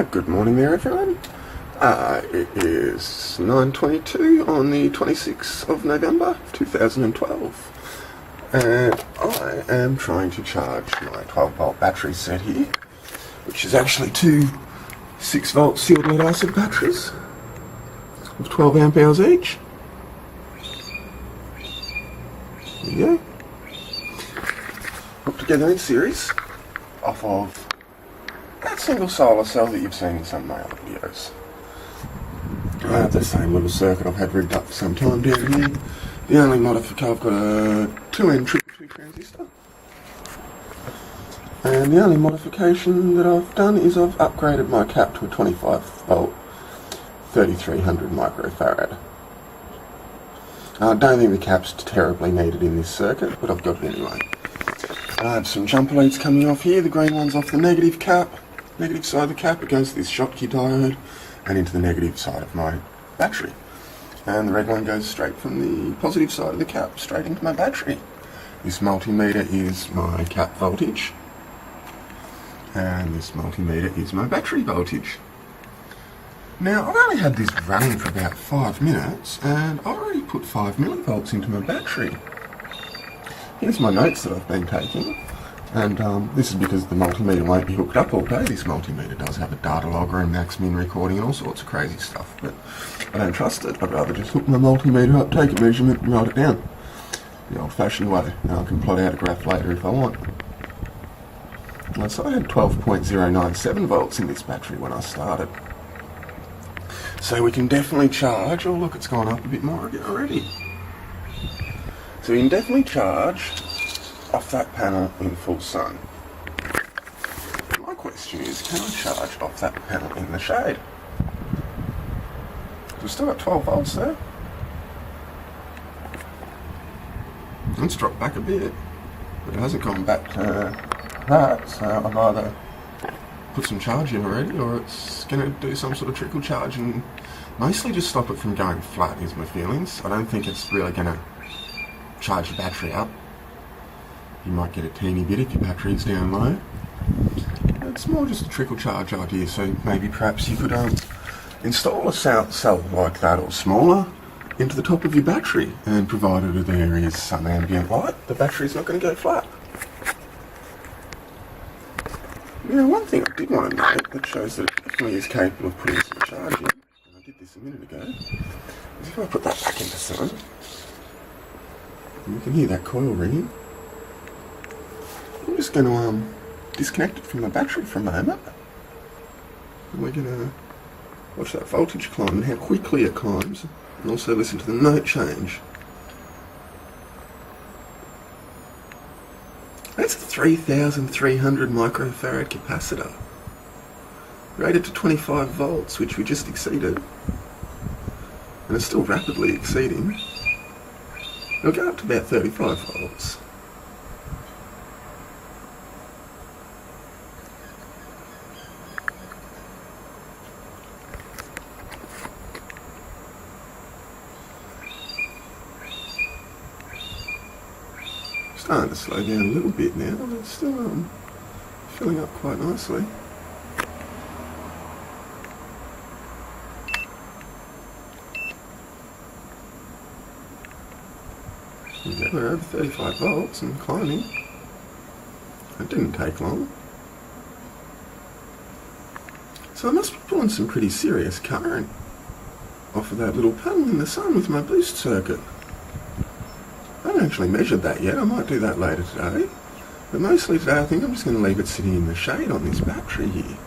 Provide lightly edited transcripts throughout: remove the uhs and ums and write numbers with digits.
Good morning there, everyone. It is 9:22 on the 26th of November 2012, and I am trying to charge my 12-volt battery set here, which is actually two 6-volt sealed lead acid batteries of 12 amp hours each. There you go. Put together in series off of that single solar cell that you've seen in some of my other videos. I have the same little circuit I've had rigged up for some time down here. The only modification, I've got a 2N222 transistor. And the only modification that I've done is I've upgraded my cap to a 25 volt 3300 microfarad. I don't think the cap's terribly needed in this circuit, but I've got it anyway. I have some jumper leads coming off here. The green one's off the negative side of the cap. It goes to this Schottky diode and into the negative side of my battery. And the red one goes straight from the positive side of the cap straight into my battery. This multimeter is my cap voltage, and this multimeter is my battery voltage. Now, I've only had this running for about 5 minutes, and I already put 5 millivolts into my battery. Here's my notes that I've been taking, and this is because the multimeter won't be hooked up all day. This multimeter does have a data logger and max min recording and all sorts of crazy stuff, but I don't trust it. I'd rather just hook my multimeter up, take a measurement and write it down the old-fashioned way. Now I can plot out a graph later if I want. So I had 12.097 volts in this battery when I started. So we can definitely charge. Oh look, it's gone up a bit more again already. So we can definitely charge off that panel in full sun. My question is, can I charge off that panel in the shade? We've still got 12 volts there. It's dropped back a bit, but it hasn't gone back to that, so I've either put some charge in already, or it's going to do some sort of trickle charge and mostly just stop it from going flat, is my feelings. I don't think it's really going to charge the battery up. You might get a teeny bit if your battery's down low. It's more just a trickle charge idea, so maybe perhaps you could install a cell like that or smaller into the top of your battery, and provided that there is some ambient light, the battery's not going to go flat. Now, one thing I did want to note that shows that it definitely is capable of putting some charge in, and I did this a minute ago, is if I put that back into sun, you can hear that coil ringing. I'm just going to disconnect it from the battery for a moment, and we're going to watch that voltage climb and how quickly it climbs, and also listen to the note change. That's a 3,300 microfarad capacitor, rated to 25 volts, which we just exceeded, and it's still rapidly exceeding. It'll go up to about 35 volts. Starting to slow down a little bit now, but it's still filling up quite nicely. Yeah, we're over 35 volts and climbing. It didn't take long. So I must be pulling some pretty serious current off of that little panel in the sun with my boost circuit. I haven't actually measured that yet. I might do that later today. But mostly today I think I'm just going to leave it sitting in the shade on this battery here.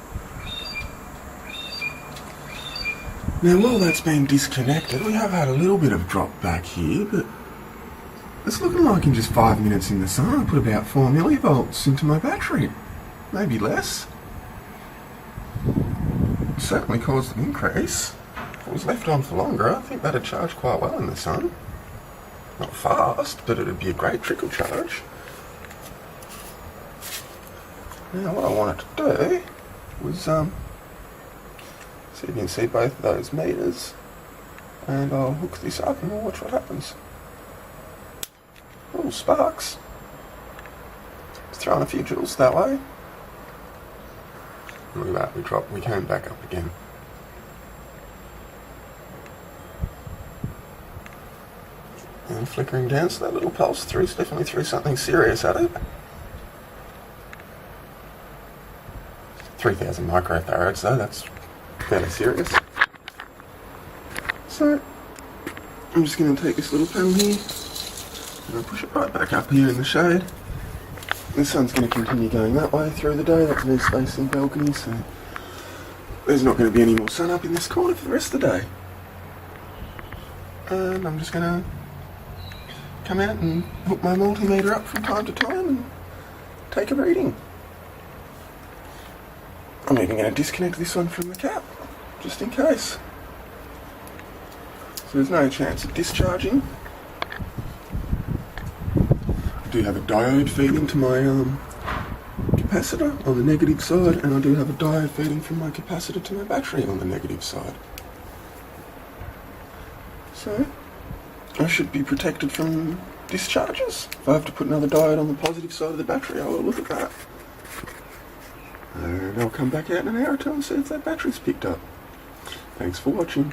Now while that's been disconnected, we have had a little bit of drop back here, but it's looking like in just 5 minutes in the sun I put about 4 millivolts into my battery. Maybe less. It certainly caused an increase. If it was left on for longer, I think that'd charge quite well in the sun. Not fast, but it'd be a great trickle charge. Now what I wanted to do was see if you can see both of those meters, and I'll hook this up and we'll watch what happens. Oh, sparks. Just throwing a few joules that way. Look at that, we dropped, we came back up again. And flickering down, so that little pulse definitely threw something serious at it. 3,000 microfarads though, that's fairly serious. So, I'm just going to take this little panel here, and I'll push it right back up here in the shade. The sun's going to continue going that way through the day, that's no space in the balcony, so there's not going to be any more sun up in this corner for the rest of the day. And I'm just going to come out and hook my multimeter up from time to time and take a reading. I'm even going to disconnect this one from the cap, just in case. So there's no chance of discharging. I do have a diode feeding to my capacitor on the negative side, and I do have a diode feeding from my capacitor to my battery on the negative side. So I should be protected from discharges. If I have to put another diode on the positive side of the battery, I will look at that. And I'll come back out in an hour or two and see if that battery's picked up. Thanks for watching.